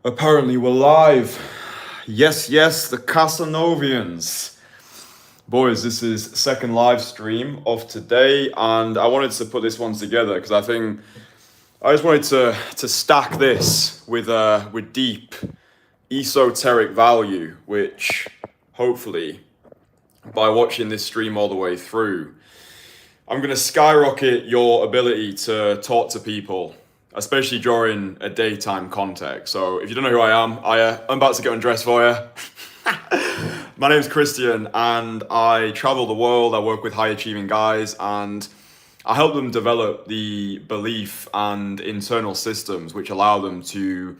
Apparently we're live. Yes, the Casanovians. Boys, this is second live stream of today, and I wanted to put this one together because I just wanted to stack this with deep esoteric value, which hopefully by watching this stream all the way through, I'm going to skyrocket your ability to talk to people, especially during a daytime context. So if you don't know who I am, I'm about to get undressed for you. My name's Kristian, and I travel the world. I work with high-achieving guys, and I help them develop the belief and internal systems which allow them to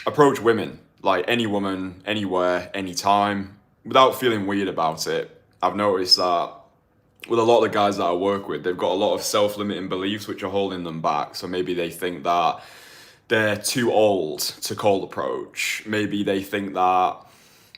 approach women, like any woman, anywhere, anytime, without feeling weird about it. I've noticed that with a lot of the guys that I work with, they've got a lot of self-limiting beliefs which are holding them back. So maybe they think that they're too old to cold approach. Maybe they think that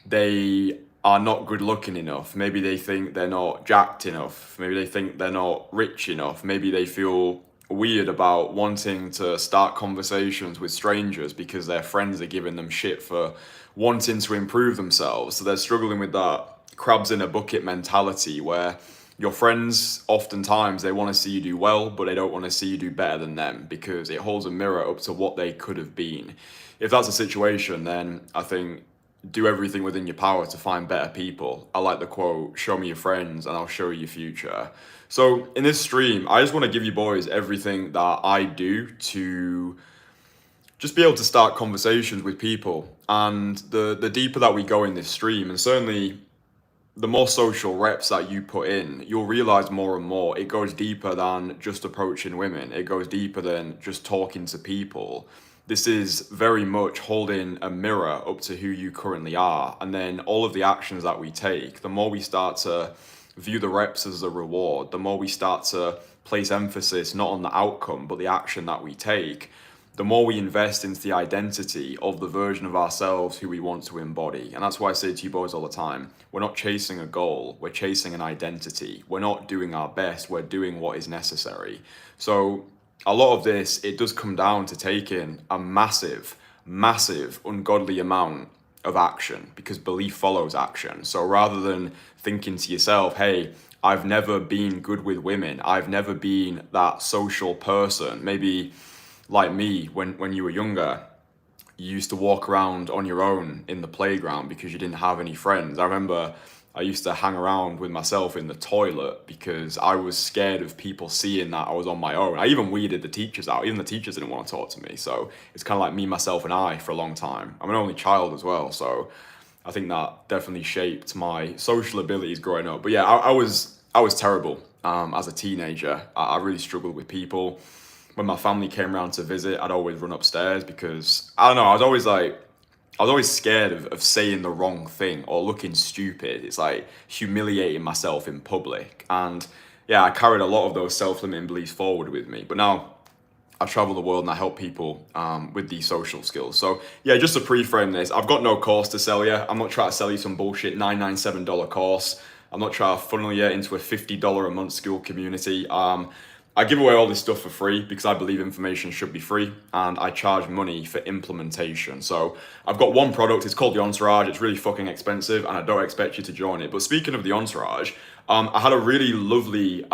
they are not good looking enough. Maybe they think they're not jacked enough. Maybe they think they're not rich enough. Maybe they feel weird about wanting to start conversations with strangers because their friends are giving them shit for wanting to improve themselves. So they're struggling with that crabs in a bucket mentality where your friends, oftentimes, they want to see you do well, but they don't want to see you do better than them because it holds a mirror up to what they could have been. If that's the situation, then I think do everything within your power to find better people. I like the quote, show me your friends and I'll show you your future. So in this stream, I just want to give you boys everything that I do to just be able to start conversations with people. And the deeper that we go in this stream, and certainly the more social reps that you put in, you'll realize more and more it goes deeper than just approaching women. It goes deeper than just talking to people. This is very much holding a mirror up to who you currently are. And then all of the actions that we take, the more we start to view the reps as a reward, the more we start to place emphasis not on the outcome, but the action that we take, the more we invest into the identity of the version of ourselves who we want to embody. And that's why I say to you boys all the time, we're not chasing a goal, we're chasing an identity. We're not doing our best, we're doing what is necessary. So a lot of this, it does come down to taking a massive, ungodly amount of action because belief follows action. So rather than thinking to yourself, hey, I've never been good with women, I've never been that social person, maybe like me, when you were younger, you used to walk around on your own in the playground because you didn't have any friends. I remember I used to hang around with myself in the toilet because I was scared of people seeing that I was on my own. I even weeded the teachers out. Even the teachers didn't want to talk to me. So it's kind of like me, myself, and I for a long time. I'm an only child as well. So I think that definitely shaped my social abilities growing up. But yeah, I was terrible as a teenager. I really struggled with people. When my family came around to visit, I'd always run upstairs because, I don't know, I was always scared of saying the wrong thing or looking stupid. It's like humiliating myself in public. And yeah, I carried a lot of those self-limiting beliefs forward with me. But now I travel the world and I help people with these social skills. So yeah, just to preframe this, I've got no course to sell you. I'm not trying to sell you some bullshit $997 course. I'm not trying to funnel you into a $50 a month school community. I give away all this stuff for free because I believe information should be free, and I charge money for implementation. So I've got one product, it's called the Entourage. It's really fucking expensive and I don't expect you to join it. But speaking of the Entourage, I had a really lovely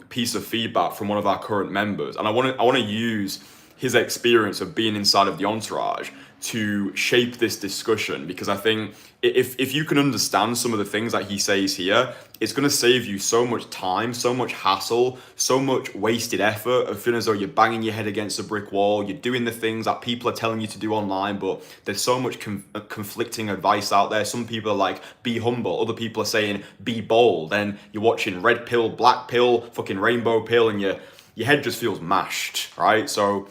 piece of feedback from one of our current members, and I want to use his experience of being inside of the Entourage to shape this discussion, because I think if you can understand some of the things that he says here, it's going to save you so much time, so much hassle, so much wasted effort of feeling as though you're banging your head against a brick wall, you're doing the things that people are telling you to do online, but there's so much conflicting advice out there. Some people are like, be humble. Other people are saying, be bold. And you're watching red pill, black pill, fucking rainbow pill, and your head just feels mashed, right? So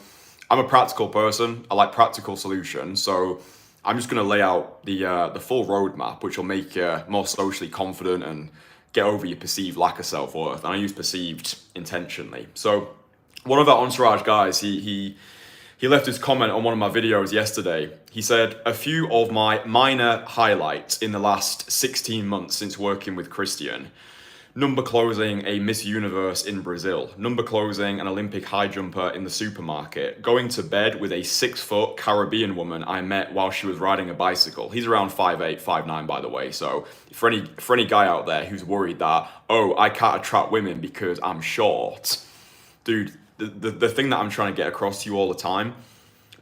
I'm a practical person. I like practical solutions. So I'm just going to lay out the full roadmap, which will make you more socially confident and get over your perceived lack of self-worth. And I use perceived intentionally. So one of our Entourage guys, he left his comment on one of my videos yesterday. He said, a few of my minor highlights in the last 16 months since working with Kristian. number closing a Miss Universe in Brazil, number closing an Olympic high jumper in the supermarket, going to bed with a 6 foot Caribbean woman I met while she was riding a bicycle. He's around 5'8", 5'9", by the way. So for any guy out there who's worried that, oh, I can't attract women because I'm short, dude, the thing that I'm trying to get across to you all the time,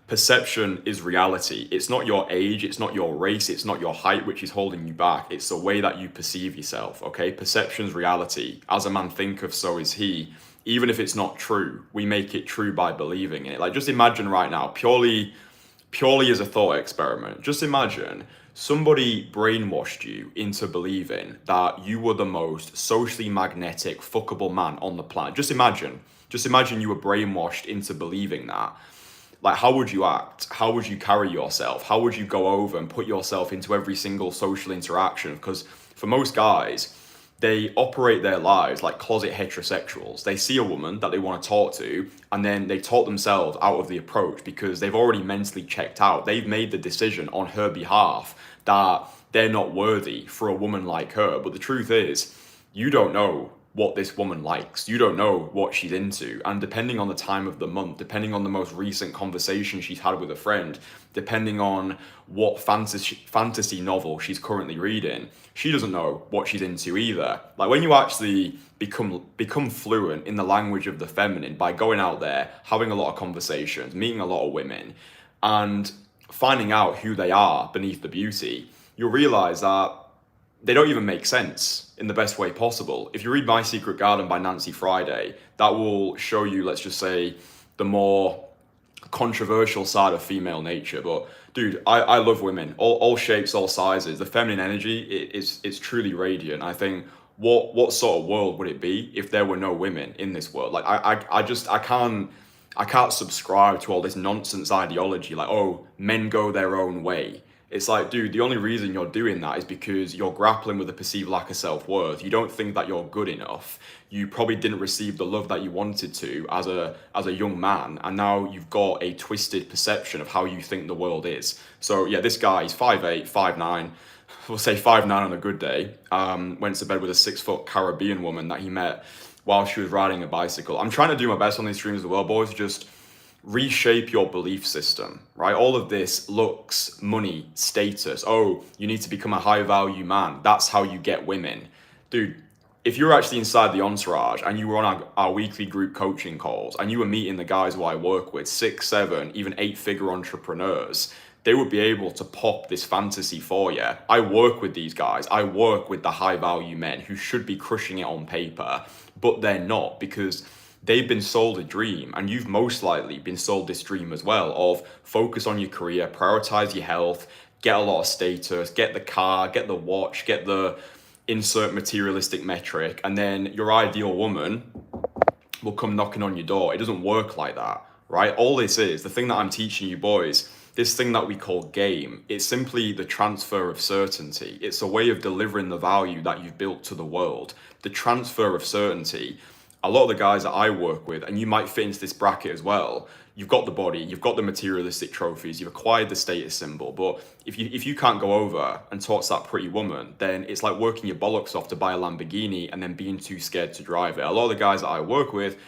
perception is reality. It's not your age, it's not your race, it's not your height which is holding you back. It's the way that you perceive yourself, okay? Perception's reality. As a man thinketh, so is he. Even if it's not true, we make it true by believing in it. Like, just imagine right now, purely as a thought experiment, just imagine somebody brainwashed you into believing that you were the most socially magnetic, fuckable man on the planet. Just imagine you were brainwashed into believing that. Like, how would you act? How would you carry yourself? How would you go over and put yourself into every single social interaction? Because for most guys, they operate their lives like closet heterosexuals. They see a woman that they want to talk to, and then they talk themselves out of the approach because they've already mentally checked out. They've made the decision on her behalf that they're not worthy for a woman like her. But the truth is, you don't know what this woman likes. You don't know what she's into. And depending on the time of the month, depending on the most recent conversation she's had with a friend, depending on what fantasy novel she's currently reading, she doesn't know what she's into either. Like, when you actually become fluent in the language of the feminine by going out there, having a lot of conversations, meeting a lot of women, and finding out who they are beneath the beauty, you'll realize that they don't even make sense in the best way possible. If you read My Secret Garden by Nancy Friday, that will show you, let's just say, the more controversial side of female nature. But dude, I love women, all shapes, all sizes. The feminine energy is truly radiant. I think, what sort of world would it be if there were no women in this world? Like, I can't subscribe to all this nonsense ideology like, oh, men go their own way. It's like, dude, the only reason you're doing that is because you're grappling with a perceived lack of self-worth. You don't think that you're good enough. You probably didn't receive the love that you wanted to as a young man, and now you've got a twisted perception of how you think the world is. So yeah, this guy, he's 5'8", 5'9", we'll say 5'9" on a good day, went to bed with a 6 foot Caribbean woman that he met while she was riding a bicycle. I'm trying to do my best on these streams as well, boys, just reshape your belief system, right? All of this looks, money, status. Oh, you need to become a high value man. That's how you get women. Dude, if you're actually inside the Entourage and you were on our weekly group coaching calls and you were meeting the guys who I work with, 6, 7, even 8-figure entrepreneurs, they would be able to pop this fantasy for you. I work with these guys. I work with the high value men who should be crushing it on paper, but they're not, because they've been sold a dream, and you've most likely been sold this dream as well of focus on your career, prioritize your health, get a lot of status, get the car, get the watch, get the insert materialistic metric, and then your ideal woman will come knocking on your door. It doesn't work like that, right? All this is, the thing that I'm teaching you boys, this thing that we call game, it's simply the transfer of certainty. It's a way of delivering the value that you've built to the world. The transfer of certainty. A lot of the guys that I work with, and you might fit into this bracket as well, you've got the body, you've got the materialistic trophies, you've acquired the status symbol, but if you can't go over and talk to that pretty woman, then it's like working your bollocks off to buy a Lamborghini and then being too scared to drive it. A lot of the guys that I work with,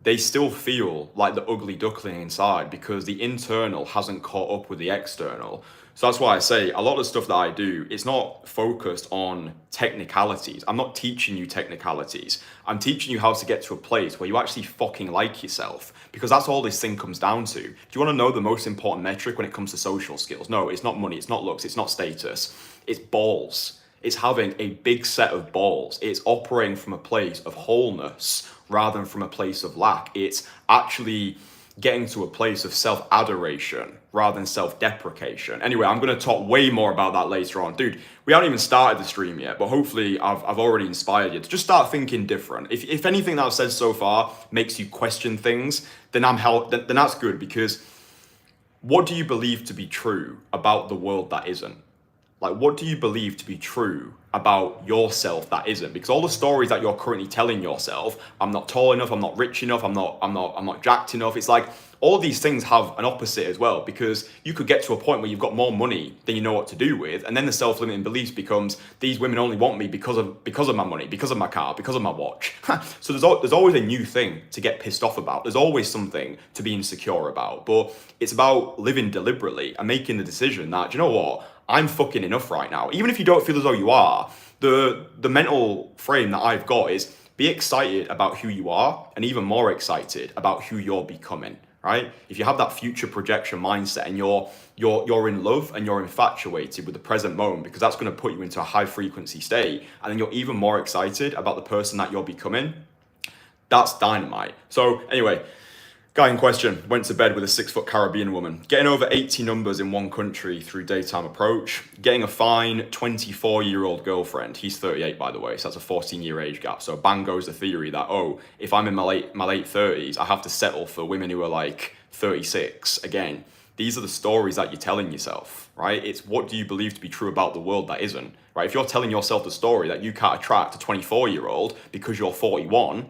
they still feel like the ugly duckling inside because the internal hasn't caught up with the external. So that's why I say a lot of the stuff that I do, it's not focused on technicalities. I'm not teaching you technicalities. I'm teaching you how to get to a place where you actually fucking like yourself, because that's all this thing comes down to. Do you want to know the most important metric when it comes to social skills? No, it's not money, it's not looks, it's not status. It's balls. It's having a big set of balls. It's operating from a place of wholeness rather than from a place of lack. It's actually getting to a place of self-adoration rather than self-deprecation. Anyway, I'm going to talk way more about that later on. Dude, we haven't even started the stream yet, but hopefully I've already inspired you to just start thinking different. If anything that I've said so far makes you question things, then then that's good, because what do you believe to be true about the world that isn't? Like, what do you believe to be true about yourself that isn't? Because all the stories that you're currently telling yourself, I'm not tall enough, I'm not rich enough, I'm not jacked enough. It's like all these things have an opposite as well, because you could get to a point where you've got more money than you know what to do with, and then the self-limiting beliefs becomes, these women only want me because of my money, because of my car, because of my watch. So there's always a new thing to get pissed off about. There's always something to be insecure about. But it's about living deliberately and making the decision that, do you know what? I'm fucking enough right now. Even if you don't feel as though you are, the mental frame that I've got is be excited about who you are and even more excited about who you're becoming, right? If you have that future projection mindset and you're in love and you're infatuated with the present moment, because that's going to put you into a high frequency state, and then you're even more excited about the person that you're becoming, that's dynamite. So anyway, guy in question went to bed with a 6-foot Caribbean woman, getting over 80 numbers in one country through daytime approach, getting a fine 24-year-old girlfriend. He's 38, by the way, so that's a 14-year age gap. So bang goes the theory that, oh, if I'm in my late 30s, I have to settle for women who are like 36. Again, these are the stories that you're telling yourself, right? It's what do you believe to be true about the world that isn't, right? If you're telling yourself the story that you can't attract a 24-year-old because you're 41,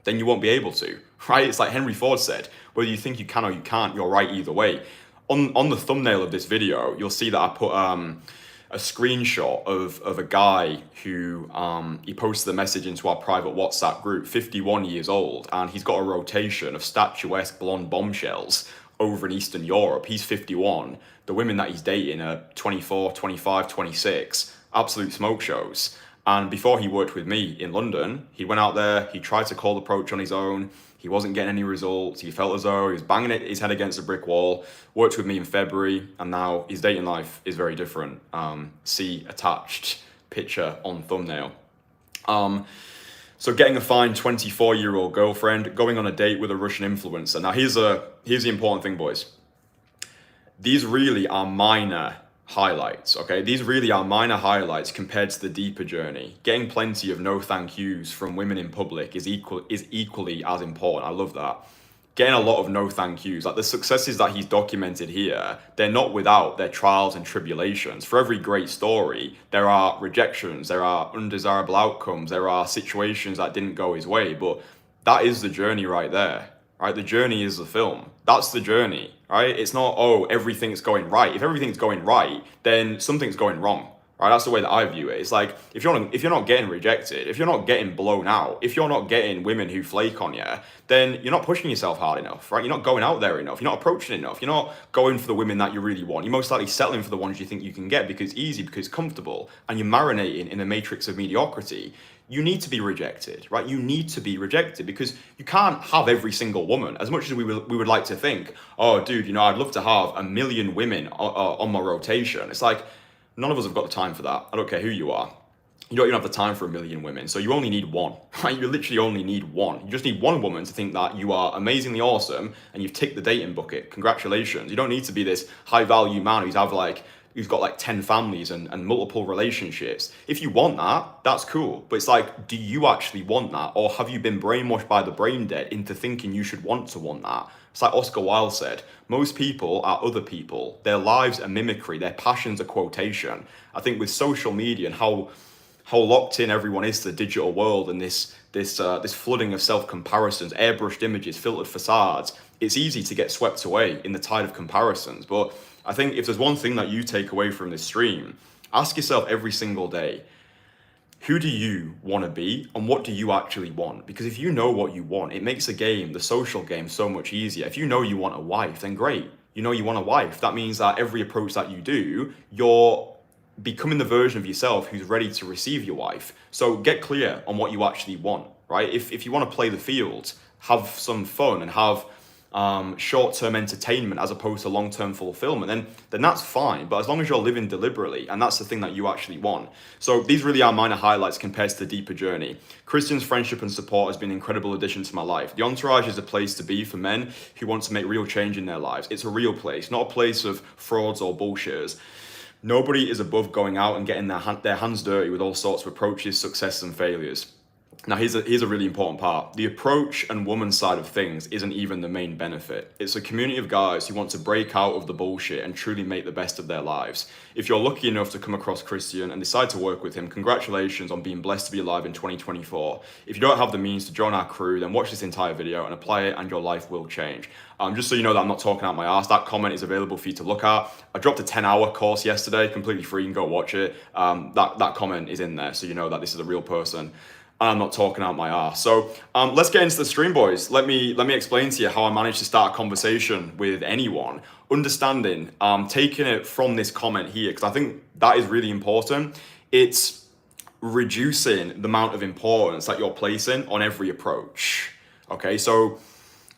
then you won't be able to, right? It's like Henry Ford said, whether you think you can or you can't, you're right either way. On the thumbnail of this video, you'll see that I put a screenshot of a guy who he posted a message into our private WhatsApp group, 51 years old, and he's got a rotation of statuesque blonde bombshells over in Eastern Europe. He's 51. The women that he's dating are 24, 25, 26, absolute smoke shows. And before he worked with me in London, he went out there, he tried to cold approach on his own. He wasn't getting any results. He felt as though he was banging his head against a brick wall. Worked with me in February, and now his dating life is very different. See attached picture on thumbnail. So getting a fine 24-year-old girlfriend, going on a date with a Russian influencer. Now here's the important thing, boys. These really are minor highlights, okay? These really are minor highlights compared to the deeper journey. Getting plenty of no thank yous from women in public is equally as important. I love that. Getting a lot of no thank yous, like the successes that he's documented here, they're not without their trials and tribulations. For every great story, there are rejections, there are undesirable outcomes, there are situations that didn't go his way, but that is the journey right there, right? The journey is the film. That's the journey, right? It's not, oh, everything's going right. If everything's going right, then something's going wrong, right? That's the way that I view it. It's like, if you're not getting rejected, if you're not getting blown out, if you're not getting women who flake on you, then you're not pushing yourself hard enough, right? You're not going out there enough. You're not approaching enough. You're not going for the women that you really want. You're most likely settling for the ones you think you can get because it's easy, because it's comfortable, and you're marinating in a matrix of mediocrity. You need to be rejected, right? You need to be rejected, because you can't have every single woman. As much as we would like to think, oh, dude, I'd love to have 1 million women on my rotation. It's like, none of us have got the time for that. I don't care who you are. You don't even have the time for 1 million women. So you only need one, right? You literally only need one. You just need one woman to think that you are amazingly awesome and you've ticked the dating bucket. Congratulations. You don't need to be this high value man who's got like 10 families and multiple relationships. If you want that, that's cool. But it's like, do you actually want that? Or have you been brainwashed by the brain dead into thinking you should want that? It's like Oscar Wilde said, most people are other people. Their lives are mimicry. Their passions are quotation. I think with social media and how locked in everyone is to the digital world and this flooding of self-comparisons, airbrushed images, filtered facades, it's easy to get swept away in the tide of comparisons. But I think if there's one thing that you take away from this stream, ask yourself every single day, who do you want to be and what do you actually want? Because if you know what you want, it makes the social game, so much easier. If you know you want a wife, then great. You know you want a wife. That means that every approach that you do, you're becoming the version of yourself who's ready to receive your wife. So get clear on what you actually want, right? If you want to play the field, have some fun and have short-term entertainment as opposed to long-term fulfillment, then that's fine. But as long as you're living deliberately, and that's the thing that you actually want. So these really are minor highlights compared to the deeper journey. Kristian's friendship and support has been an incredible addition to my life. The Entourage is a place to be for men who want to make real change in their lives. It's a real place, not a place of frauds or bullshitters. Nobody is above going out and getting their hands dirty with all sorts of approaches, successes, and failures. Now, here's a really important part. The approach and woman side of things isn't even the main benefit. It's a community of guys who want to break out of the bullshit and truly make the best of their lives. If you're lucky enough to come across Kristian and decide to work with him, congratulations on being blessed to be alive in 2024. If you don't have the means to join our crew, then watch this entire video and apply it and your life will change. Just so you know that I'm not talking out my ass, that comment is available for you to look at. I dropped a 10-hour course yesterday, completely free, you can go watch it. That comment is in there, so you know that this is a real person. I'm not talking out my arse. So let's get into the stream, boys. Let me explain to you how I managed to start a conversation with anyone. Understanding, taking it from this comment here, because I think that is really important. It's reducing the amount of importance that you're placing on every approach. Okay, so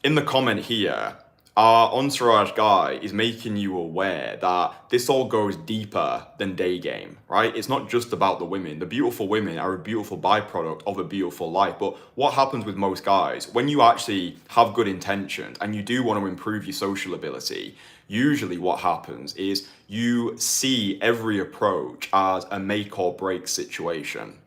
in the comment here, our Entourage guy is making you aware that this all goes deeper than day game, right? It's not just about the women. The beautiful women are a beautiful byproduct of a beautiful life. But what happens with most guys, when you actually have good intentions and you do want to improve your social ability, usually what happens is you see every approach as a make or break situation.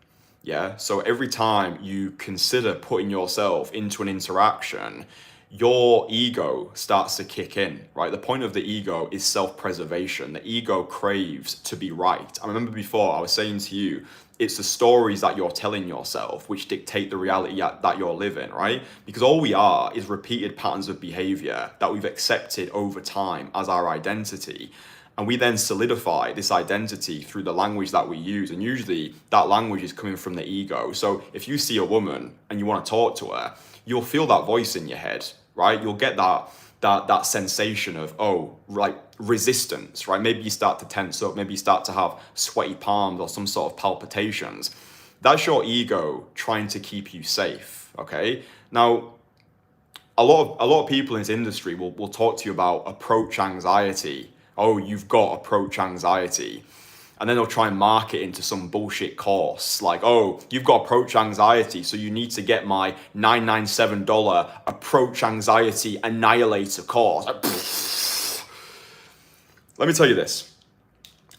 Yeah, so every time you consider putting yourself into an interaction, your ego starts to kick in, right? The point of the ego is self-preservation. The ego craves to be right. I remember before I was saying to you, it's the stories that you're telling yourself which dictate the reality that you're living, right? Because all we are is repeated patterns of behavior that we've accepted over time as our identity. And we then solidify this identity through the language that we use. And usually that language is coming from the ego. So if you see a woman and you want to talk to her, you'll feel that voice in your head, right? You'll get that sensation of, oh, like resistance, right? Maybe you start to tense up, maybe you start to have sweaty palms or some sort of palpitations. That's your ego trying to keep you safe, okay? Now, a lot of people in this industry will talk to you about approach anxiety. Oh, you've got approach anxiety. And then they'll try and market into some bullshit course like, oh, you've got approach anxiety, so you need to get my $997 approach anxiety annihilator course. Let me tell you this.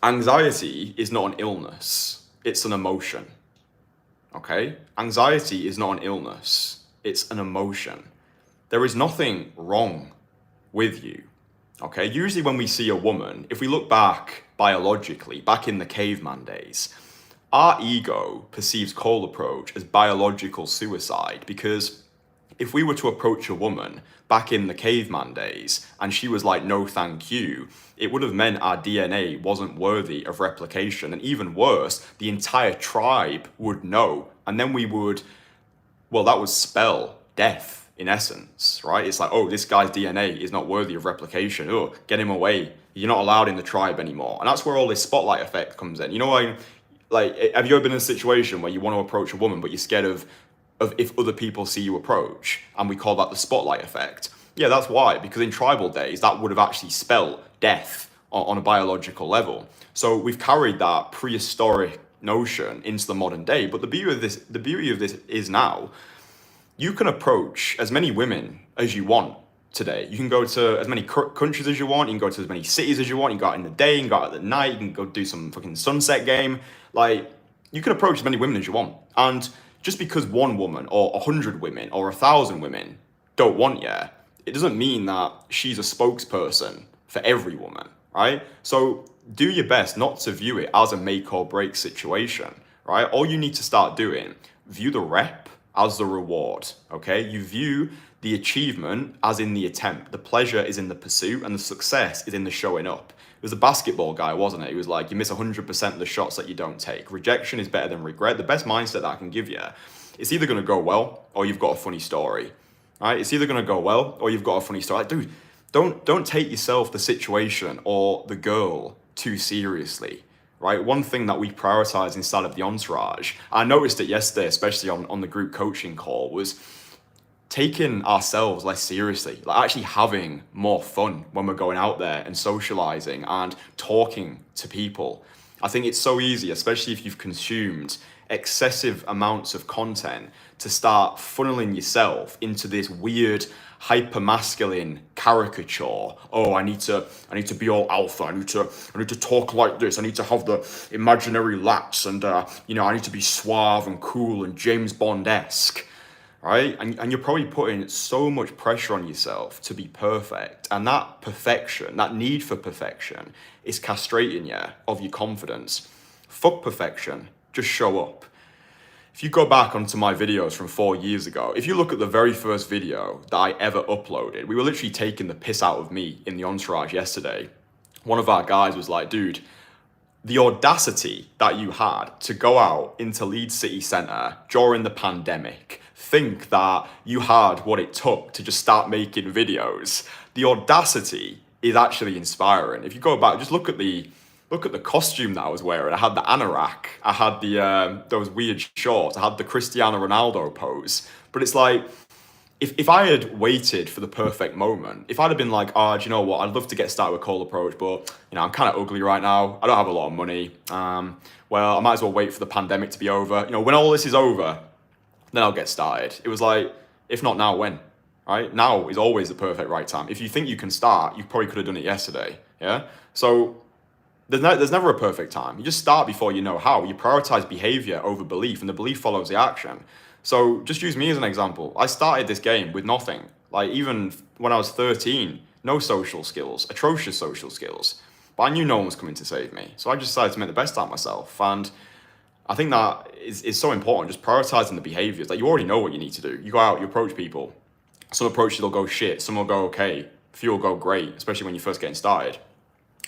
Anxiety is not an illness. It's an emotion. Okay? Anxiety is not an illness. It's an emotion. There is nothing wrong with you. Okay, usually when we see a woman, if we look back biologically, back in the caveman days, our ego perceives cold approach as biological suicide, because if we were to approach a woman back in the caveman days and she was like, no thank you, it would have meant our DNA wasn't worthy of replication. And even worse, the entire tribe would know. And then we would, well, that would spell death. In essence, right? It's like, oh, this guy's DNA is not worthy of replication. Oh, get him away. You're not allowed in the tribe anymore. And that's where all this spotlight effect comes in. You know, like, have you ever been in a situation where you want to approach a woman, but you're scared of if other people see you approach? And we call that the spotlight effect. Yeah, that's why. Because in tribal days, that would have actually spelled death on a biological level. So we've carried that prehistoric notion into the modern day. But the beauty of this is now, you can approach as many women as you want today. You can go to as many countries as you want. You can go to as many cities as you want. You can go out in the day, you can go out at the night. You can go do some fucking sunset game. Like, you can approach as many women as you want. And just because one woman or 100 women or 1,000 women don't want you, it doesn't mean that she's a spokesperson for every woman, right? So do your best not to view it as a make or break situation, right? All you need to start doing, view the rep as the reward, okay? You view the achievement as in the attempt. The pleasure is in the pursuit and the success is in the showing up. It was a basketball guy, wasn't it? He was like, you miss 100% of the shots that you don't take. Rejection is better than regret. The best mindset that I can give you, it's either gonna go well or you've got a funny story, right? It's either gonna go well or you've got a funny story. Like, dude, don't take yourself, the situation, or the girl too seriously. Right, one thing that we prioritize inside of the Entourage, I noticed it yesterday, especially on the group coaching call, was taking ourselves less seriously, like actually having more fun when we're going out there and socializing and talking to people. I think it's so easy, especially if you've consumed excessive amounts of content, to start funneling yourself into this weird hyper-masculine caricature. Oh, I need to be all alpha. I need to talk like this. I need to have the imaginary lats, and I need to be suave and cool and James Bond-esque. Right? And you're probably putting so much pressure on yourself to be perfect. And that perfection, that need for perfection, is castrating you of your confidence. Fuck perfection. Just show up. If you go back onto my videos from 4 years ago, if you look at the very first video that I ever uploaded, we were literally taking the piss out of me in the Entourage yesterday. One of our guys was like, dude, the audacity that you had to go out into Leeds City Centre during the pandemic, think that you had what it took to just start making videos. The audacity is actually inspiring. If you go back, just look at the costume that I was wearing. I had the anorak, I had the those weird shorts, I had the Cristiano Ronaldo pose. But it's like, if I had waited for the perfect moment, if I'd have been like, oh, do you know what? I'd love to get started with cold approach, but I'm kind of ugly right now. I don't have a lot of money. Well, I might as well wait for the pandemic to be over. When all this is over, then I'll get started. It was like, if not now, when? Right? Now is always the perfect right time. If you think you can start, you probably could have done it yesterday. Yeah. So there's never a perfect time. You just start before you know how. You prioritize behavior over belief, and the belief follows the action. So just use me as an example. I started this game with nothing. Like, even when I was 13, no social skills, atrocious social skills. But I knew no one was coming to save me. So I just decided to make the best out of myself. And I think that is so important, just prioritizing the behaviors. Like, you already know what you need to do. You go out, you approach people. Some approaches will go shit, some will go okay, a few will go great, especially when you're first getting started.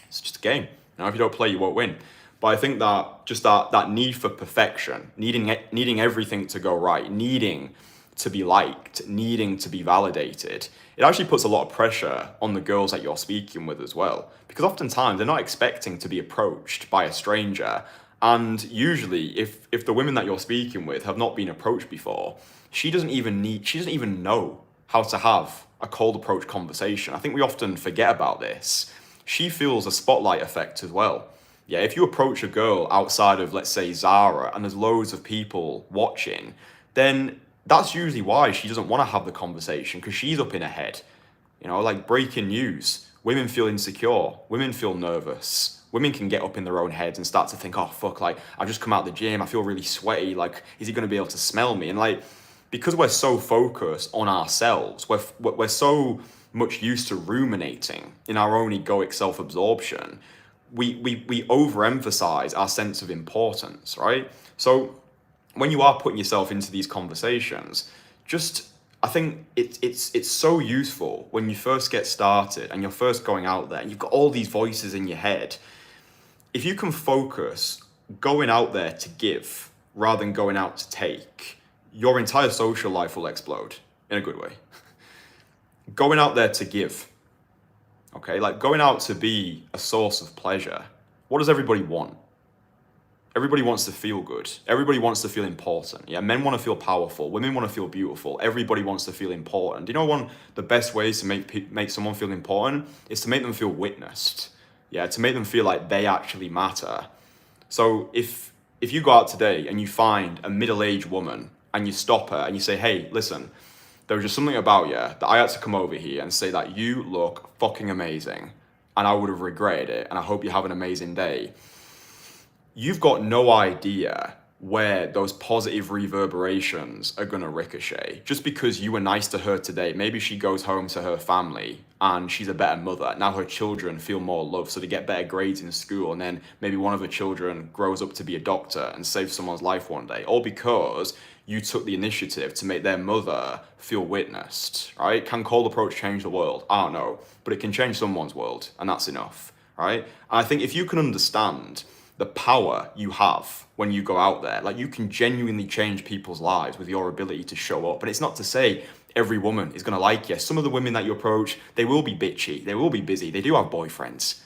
It's just a game. If you don't play, you won't win. But I think that just that need for perfection, needing everything to go right, needing to be liked, needing to be validated, it actually puts a lot of pressure on the girls that you're speaking with as well. Because oftentimes they're not expecting to be approached by a stranger. And usually if the women that you're speaking with have not been approached before, she doesn't even know how to have a cold approach conversation. I think we often forget about this. She feels a spotlight effect as well. Yeah, if you approach a girl outside of, let's say, Zara, and there's loads of people watching, then that's usually why she doesn't want to have the conversation, because she's up in her head. Like breaking news. Women feel insecure. Women feel nervous. Women can get up in their own heads and start to think, oh, fuck, like, I've just come out of the gym. I feel really sweaty. Like, is he going to be able to smell me? And, like, because we're so focused on ourselves, we're so much used to ruminating in our own egoic self-absorption, we overemphasize our sense of importance, right? So when you are putting yourself into these conversations, I think it's so useful when you first get started and you're first going out there and you've got all these voices in your head. If you can focus going out there to give rather than going out to take, your entire social life will explode in a good way. Going out there to give, okay? Like, going out to be a source of pleasure. What does everybody want? Everybody wants to feel good. Everybody wants to feel important. Yeah, men want to feel powerful. Women want to feel beautiful. Everybody wants to feel important. Do you know one of the best ways to make someone feel important is to make them feel witnessed. Yeah, to make them feel like they actually matter. So if you go out today and you find a middle-aged woman and you stop her and you say, hey, listen, there was just something about you that I had to come over here and say that you look fucking amazing, and I would have regretted it, and I hope you have an amazing day. You've got no idea where those positive reverberations are going to ricochet. Just because you were nice to her today, maybe she goes home to her family and she's a better mother. Now her children feel more love, so they get better grades in school, and then maybe one of her children grows up to be a doctor and saves someone's life one day, all because you took the initiative to make their mother feel witnessed, right? Can cold approach change the world? I don't know, but it can change someone's world, and that's enough, right? And I think if you can understand the power you have when you go out there, like, you can genuinely change people's lives with your ability to show up. And it's not to say every woman is going to like you. Some of the women that you approach, they will be bitchy, they will be busy, they do have boyfriends.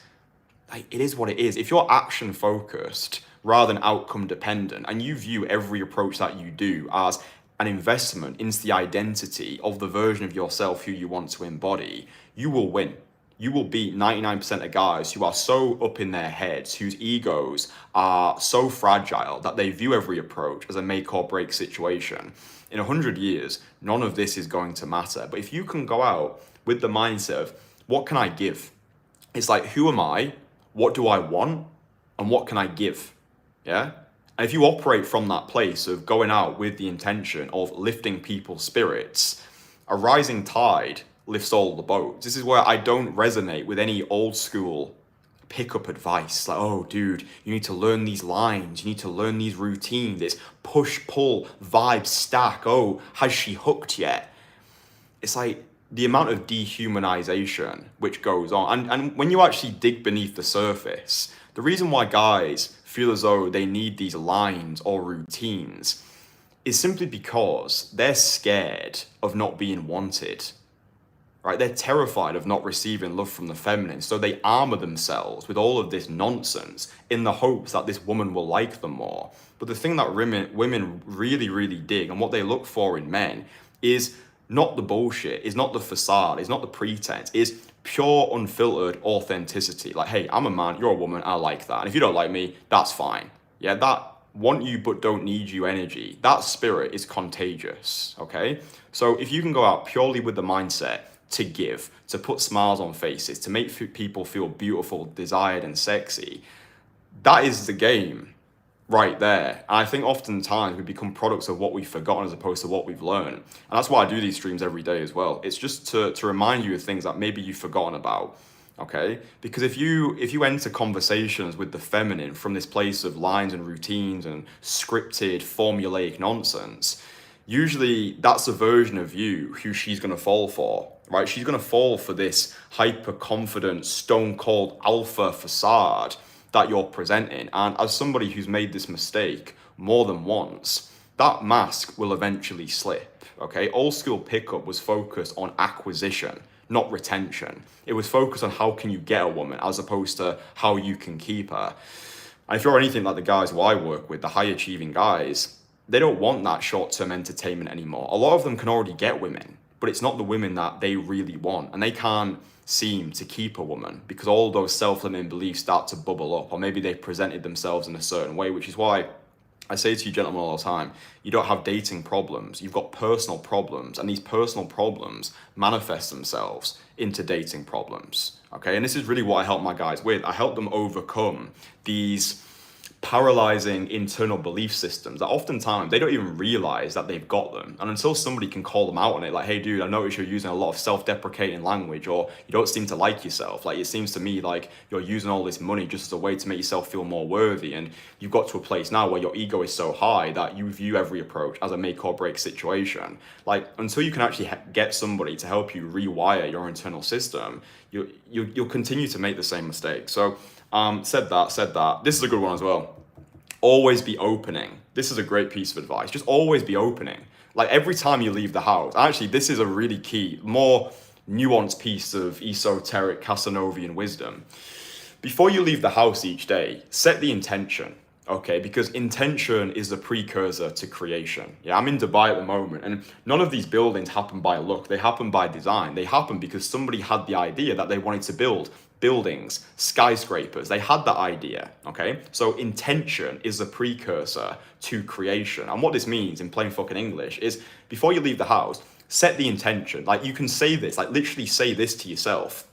Like, it is what it is. If you're action focused rather than outcome dependent, and you view every approach that you do as an investment into the identity of the version of yourself who you want to embody, you will win. you will beat 99% of guys who are so up in their heads, whose egos are so fragile that they view every approach as a make or break situation. In 100 years, none of this is going to matter. But if you can go out with the mindset of, what can I give? It's like, who am I? What do I want? And what can I give? Yeah? And if you operate from that place of going out with the intention of lifting people's spirits, a rising tide lifts all the boats. This is where I don't resonate with any old school pickup advice. Like, oh, dude, you need to learn these lines. You need to learn these routines. It's push, pull, vibe, stack. Oh, has she hooked yet? It's like the amount of dehumanization which goes on. And when you actually dig beneath the surface, the reason why guys feel as though they need these lines or routines is simply because they're scared of not being wanted. Right? They're terrified of not receiving love from the feminine, so they armor themselves with all of this nonsense in the hopes that this woman will like them more. But the thing that women really, really dig and what they look for in men is not the bullshit, is not the facade, is not the pretense, is pure, unfiltered authenticity. Like, hey, I'm a man, you're a woman, I like that. And if you don't like me, that's fine. Yeah, that want you but don't need you energy, that spirit is contagious, okay? So if you can go out purely with the mindset to give, to put smiles on faces, to make people feel beautiful, desired, and sexy, that is the game right there. And I think oftentimes we become products of what we've forgotten as opposed to what we've learned. And that's why I do these streams every day as well. It's just to remind you of things that maybe you've forgotten about, okay? Because if you enter conversations with the feminine from this place of lines and routines and scripted, formulaic nonsense, usually that's a version of you who she's going to fall for, right? She's going to fall for this hyper-confident, stone-cold alpha facade that you're presenting. And as somebody who's made this mistake more than once, that mask will eventually slip, okay? Old school pickup was focused on acquisition, not retention. It was focused on how can you get a woman as opposed to how you can keep her. And if you're anything like the guys who I work with, the high-achieving guys, they don't want that short-term entertainment anymore. A lot of them can already get women, but it's not the women that they really want. And they can't seem to keep a woman because all those self-limiting beliefs start to bubble up, or maybe they've presented themselves in a certain way, which is why I say to you gentlemen all the time, you don't have dating problems, you've got personal problems, and these personal problems manifest themselves into dating problems, okay? And this is really what I help my guys with. I help them overcome these paralyzing internal belief systems that oftentimes they don't even realize that they've got them. And until somebody can call them out on it, like, hey dude, I notice you're using a lot of self-deprecating language, or you don't seem to like yourself. Like, it seems to me like you're using all this money just as a way to make yourself feel more worthy. And you've got to a place now where your ego is so high that you view every approach as a make or break situation. Like, until you can actually get somebody to help you rewire your internal system, you'll continue to make the same mistake. So said that. This is a good one as well. Always be opening. This is a great piece of advice. Just always be opening. Like, every time you leave the house. Actually, this is a really key, more nuanced piece of esoteric Casanovian wisdom. Before you leave the house each day, set the intention. Okay, because intention is the precursor to creation. Yeah, I'm in Dubai at the moment, and none of these buildings happen by luck. They happen by design. They happen because somebody had the idea that they wanted to build buildings, skyscrapers. They had that idea, okay? So intention is the precursor to creation. And what this means in plain fucking English is, before you leave the house, set the intention. Like, you can say this, like literally say this to yourself.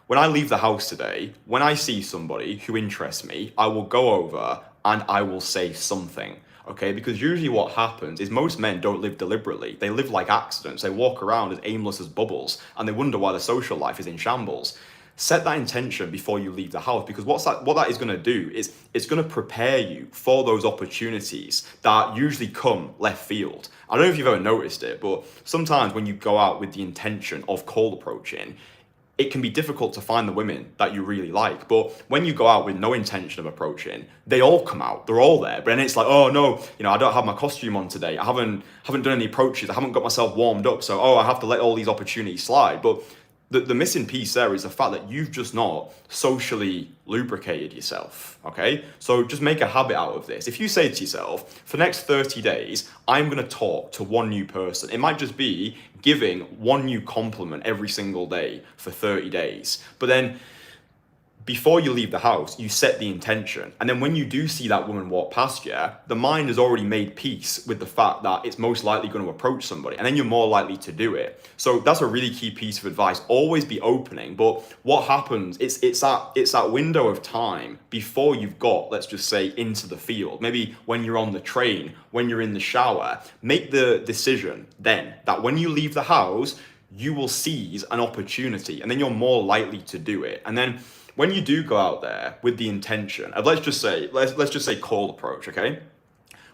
When I leave the house today, when I see somebody who interests me, I will go over and I will say something, okay? Because usually what happens is most men don't live deliberately. They live like accidents. They walk around as aimless as bubbles, and they wonder why their social life is in shambles. Set that intention before you leave the house, because what that is going to do is it's going to prepare you for those opportunities that usually come left field. I don't know if you've ever noticed it, but sometimes when you go out with the intention of cold approaching, it can be difficult to find the women that you really like. But when you go out with no intention of approaching, they all come out. They're all there. But then it's like, oh no, I don't have my costume on today. I haven't done any approaches. I haven't got myself warmed up. So, I have to let all these opportunities slide. But the missing piece there is the fact that you've just not socially lubricated yourself, okay? So just make a habit out of this. If you say to yourself, for the next 30 days, I'm gonna talk to one new person. It might just be giving one new compliment every single day for 30 days. But then before you leave the house, you set the intention. And then when you do see that woman walk past you, the mind has already made peace with the fact that it's most likely going to approach somebody. And then you're more likely to do it. So that's a really key piece of advice. Always be opening. But what happens, it's that window of time before you've got, let's just say, into the field. Maybe when you're on the train, when you're in the shower, make the decision then that when you leave the house, you will seize an opportunity and then you're more likely to do it. And then when you do go out there with the intention of, let's just say cold approach, okay?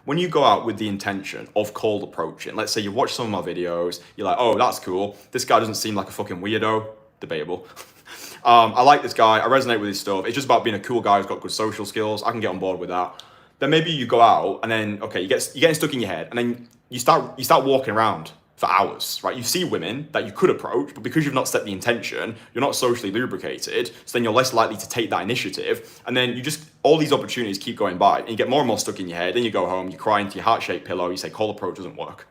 When you go out with the intention of cold approaching, let's say you watch some of my videos, you're like, oh, that's cool. This guy doesn't seem like a fucking weirdo. Debatable. I like this guy. I resonate with his stuff. It's just about being a cool guy who's got good social skills. I can get on board with that. Then maybe you go out and then, okay, you're getting stuck in your head and then you start walking around for hours, right? You see women that you could approach, but because you've not set the intention, you're not socially lubricated, so then you're less likely to take that initiative, and then you just, all these opportunities keep going by, and you get more and more stuck in your head, then you go home, you cry into your heart-shaped pillow, you say cold approach doesn't work.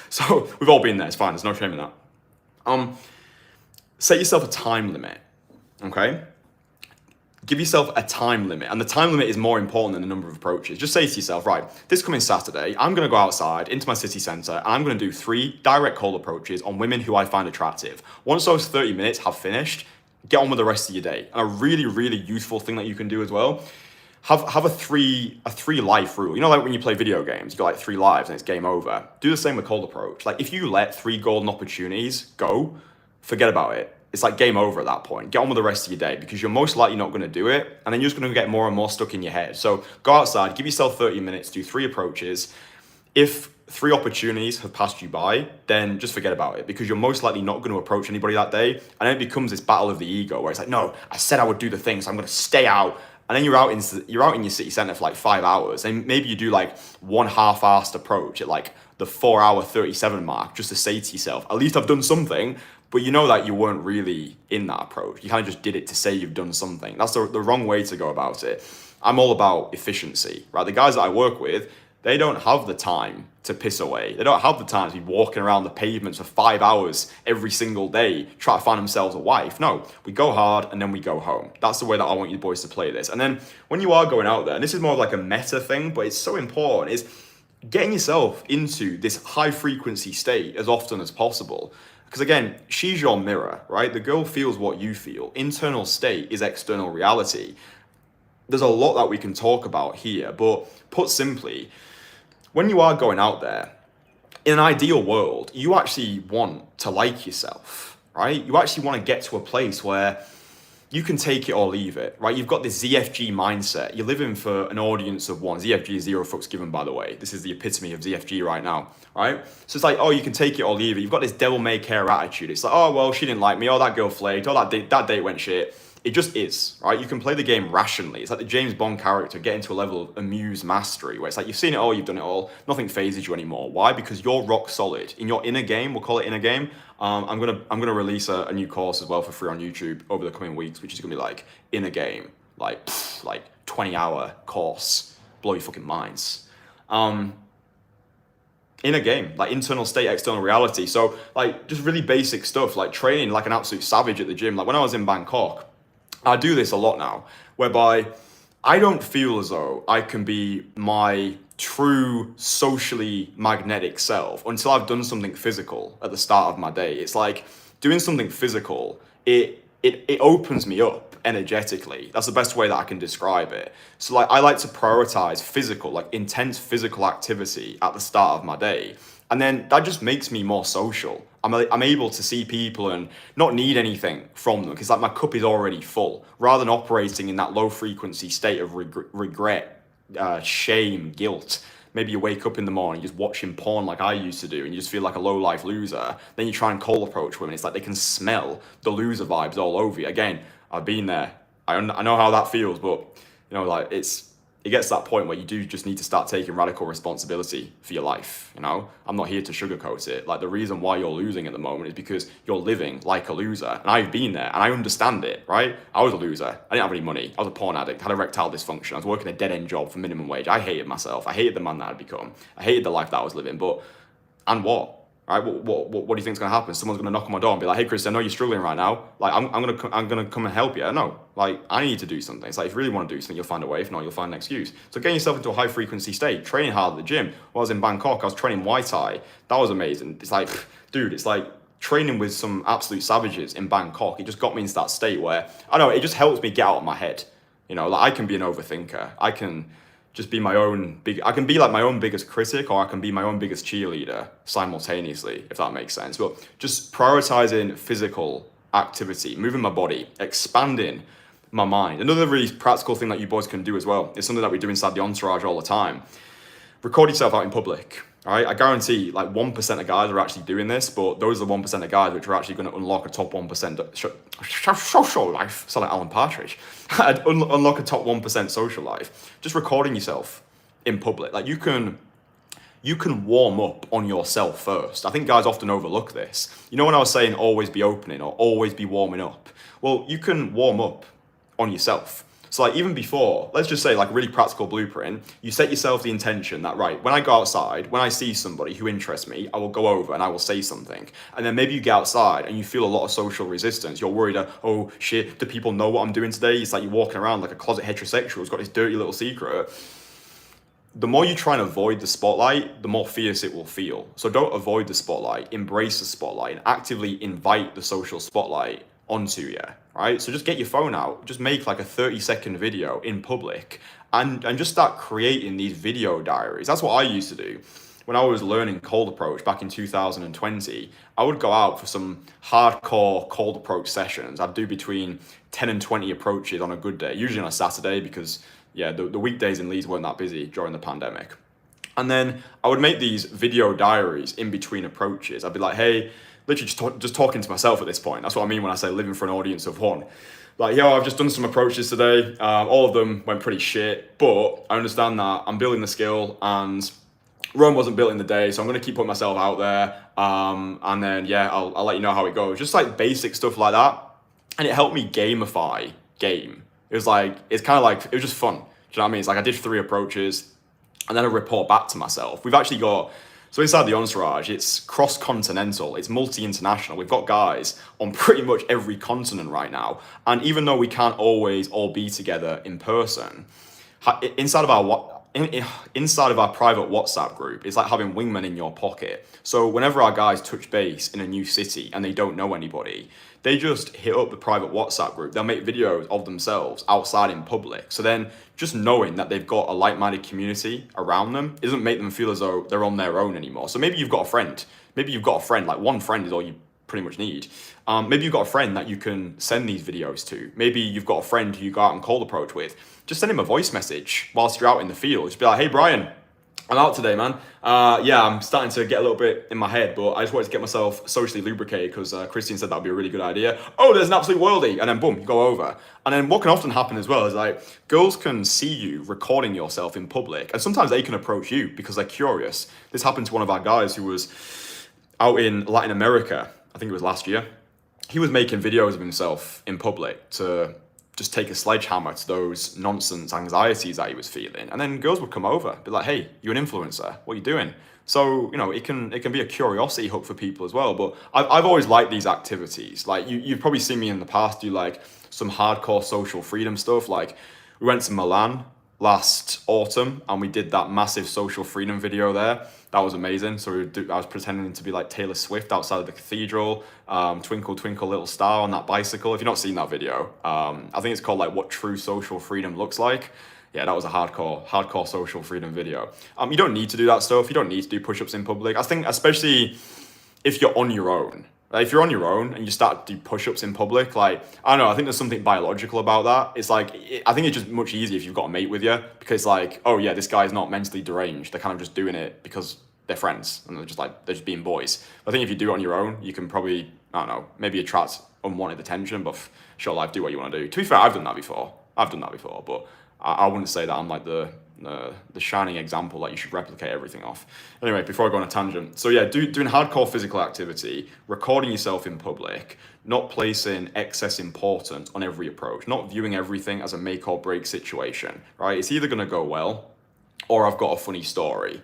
So we've all been there, it's fine, there's no shame in that. Set yourself a time limit, okay? Give yourself a time limit, and the time limit is more important than the number of approaches. Just say to yourself, right, this coming Saturday, I'm gonna go outside into my city center and I'm gonna do 3 direct cold approaches on women who I find attractive. Once those 30 minutes have finished, get on with the rest of your day. And a really, really useful thing that you can do as well, have a three life rule. You know, like when you play video games, you got like 3 lives and it's game over. Do the same with cold approach. Like if you let 3 golden opportunities go, forget about it. It's like game over at that point. Get on with the rest of your day because you're most likely not going to do it. And then you're just going to get more and more stuck in your head. So go outside, give yourself 30 minutes, do 3 approaches. If 3 opportunities have passed you by, then just forget about it because you're most likely not going to approach anybody that day. And then it becomes this battle of the ego where it's like, no, I said I would do the thing, so I'm going to stay out. And then you're out in your city center for like 5 hours. And maybe you do like one half-assed approach at like the 4-hour 37 mark just to say to yourself, at least I've done something. But you know that you weren't really in that approach. You kind of just did it to say you've done something. That's the wrong way to go about it. I'm all about efficiency, right? The guys that I work with, they don't have the time to piss away. They don't have the time to be walking around the pavements for 5 hours every single day, try to find themselves a wife. No, we go hard and then we go home. That's the way that I want you boys to play this. And then when you are going out there, and this is more of like a meta thing, but it's so important, is getting yourself into this high frequency state as often as possible. Because again, she's your mirror, right? The girl feels what you feel. Internal state is external reality. There's a lot that we can talk about here, but put simply, when you are going out there, in an ideal world, you actually want to like yourself, right? You actually want to get to a place where you can take it or leave it, right? You've got this ZFG mindset. You're living for an audience of one. ZFG is 0 fucks given, by the way. This is the epitome of ZFG right now, right? So it's like, oh, you can take it or leave it. You've got this devil-may-care attitude. It's like, oh, well, she didn't like me. Oh, that girl flaked. Oh, that date went shit. It just is, right? You can play the game rationally. It's like the James Bond character getting to a level of amused mastery where it's like, you've seen it all, you've done it all. Nothing phases you anymore. Why? Because you're rock solid. In your inner game, we'll call it inner game. I'm gonna release a new course as well for free on YouTube over the coming weeks, which is gonna be like inner game, like 20-hour course, blow your fucking minds. Inner game, like internal state, external reality. So like just really basic stuff, like training like an absolute savage at the gym. Like when I was in Bangkok, I do this a lot now, whereby I don't feel as though I can be my true socially magnetic self until I've done something physical at the start of my day. It's like doing something physical, it opens me up energetically. That's the best way that I can describe it. So like I like to prioritize physical, like intense physical activity at the start of my day. And then that just makes me more social. I'm able to see people and not need anything from them because like my cup is already full, rather than operating in that low frequency state of regret, shame, guilt. Maybe you wake up in the morning just watching porn like I used to do and you just feel like a low life loser. Then you try and cold approach women. It's like they can smell the loser vibes all over you. Again, I've been there. I know how that feels, but you know, like it's it gets to that point where you do just need to start taking radical responsibility for your life. You know, I'm not here to sugarcoat it. Like, the reason why you're losing at the moment is because you're living like a loser. And I've been there and I understand it, right? I was a loser. I didn't have any money. I was a porn addict, had erectile dysfunction. I was working a dead end job for minimum wage. I hated myself. I hated the man that I'd become. I hated the life that I was living. But, and what? Right? What do you think's gonna happen? Someone's gonna knock on my door and be like, "Hey, Kristian, I know you're struggling right now. Like, I'm gonna come and help you." No, like, I need to do something. It's like, if you really want to do something, you'll find a way. If not, you'll find an excuse. So getting yourself into a high frequency state, training hard at the gym. When I was in Bangkok, I was training Muay Thai. That was amazing. It's like, dude, it's like training with some absolute savages in Bangkok. It just got me into that state where, I don't know, it just helps me get out of my head. You know, like, I can be an overthinker. I can just be I can be like my own biggest critic, or I can be my own biggest cheerleader simultaneously, if that makes sense. But just prioritizing physical activity, moving my body, expanding my mind. Another really practical thing that you boys can do as well is something that we do inside the Entourage all the time. Record yourself out in public. All right, I guarantee like 1% of guys are actually doing this, but those are the 1% of guys which are actually going to unlock a top 1% social life. Sound like Alan Partridge. Unlock a top 1% social life. Just recording yourself in public. Like, you can warm up on yourself first. I think guys often overlook this. You know, when I was saying always be opening or always be warming up, well, you can warm up on yourself. So, like, even before, let's just say, like, a really practical blueprint, you set yourself the intention that, right, when I go outside, when I see somebody who interests me, I will go over and I will say something. And then maybe you get outside and you feel a lot of social resistance. You're worried, oh shit, do people know what I'm doing today? It's like you're walking around like a closet heterosexual who's got this dirty little secret. The more you try and avoid the spotlight, the more fierce it will feel. So don't avoid the spotlight, embrace the spotlight, and actively invite the social spotlight onto you, right? So just get your phone out, just make like a 30-second video in public and just start creating these video diaries. That's what I used to do. When I was learning cold approach back in 2020, I would go out for some hardcore cold approach sessions. I'd do between 10 and 20 approaches on a good day, usually on a Saturday, because the weekdays in Leeds weren't that busy during the pandemic. And then I would make these video diaries in between approaches. I'd be like, hey, literally just talking to myself at this point. That's what I mean when I say living for an audience of one. Like, yo, I've just done some approaches today. All of them went pretty shit, but I understand that I'm building the skill and Rome wasn't built in the day, so I'm going to keep putting myself out there. And then, I'll let you know how it goes. Just like basic stuff like that. And it helped me gamify game. It was like, it was just fun. Do you know what I mean? It's like I did 3 approaches and then I report back to myself. We've actually got, so inside the Entourage, it's cross-continental, it's multi-international. We've got guys on pretty much every continent right now. And even though we can't always all be together in person, inside of our private WhatsApp group, it's like having wingmen in your pocket. So whenever our guys touch base in a new city and they don't know anybody, they just hit up the private WhatsApp group. They'll make videos of themselves outside in public. So then just knowing that they've got a like-minded community around them, it doesn't make them feel as though they're on their own anymore. So maybe you've got a friend. Like one friend is all you pretty much need. Maybe you've got a friend that you can send these videos to. Maybe you've got a friend who you go out and cold approach with. Just send him a voice message whilst you're out in the field. Just be like, hey, Brian, I'm out today, man. I'm starting to get a little bit in my head, but I just wanted to get myself socially lubricated because Kristian said that would be a really good idea. Oh, there's an absolute worldie. And then boom, you go over. And then what can often happen as well is like girls can see you recording yourself in public. And sometimes they can approach you because they're curious. This happened to one of our guys who was out in Latin America. I think it was last year. He was making videos of himself in public to just take a sledgehammer to those nonsense anxieties that he was feeling. And then girls would come over, be like, hey, you're an influencer, what are you doing? So, you know, it can be a curiosity hook for people as well. But I've always liked these activities. Like you've probably seen me in the past do like some hardcore social freedom stuff. Like we went to Milan last autumn and we did that massive social freedom video there. That was amazing. So I was pretending to be like Taylor Swift outside of the cathedral, twinkle, twinkle, little star on that bicycle. If you've not seen that video, I think it's called like What True Social Freedom Looks Like. Yeah, that was a hardcore social freedom video. You don't need to do that stuff. You don't need to do push-ups in public. I think especially if you're on your own. Like if you're on your own and you start to do push-ups in public, like, I don't know, I think there's something biological about that. It's like, I think it's just much easier if you've got a mate with you because like, oh yeah, this guy's not mentally deranged. They're kind of just doing it because they're friends and they're just being boys. I think if you do it on your own, you can probably, I don't know, maybe attract unwanted attention, but sure life, do what you want to do. To be fair, I've done that before, but I wouldn't say that I'm like the shining example that you should replicate everything off. Anyway, before I go on a tangent. So yeah, doing hardcore physical activity, recording yourself in public, not placing excess importance on every approach, not viewing everything as a make or break situation, right? It's either going to go well or I've got a funny story.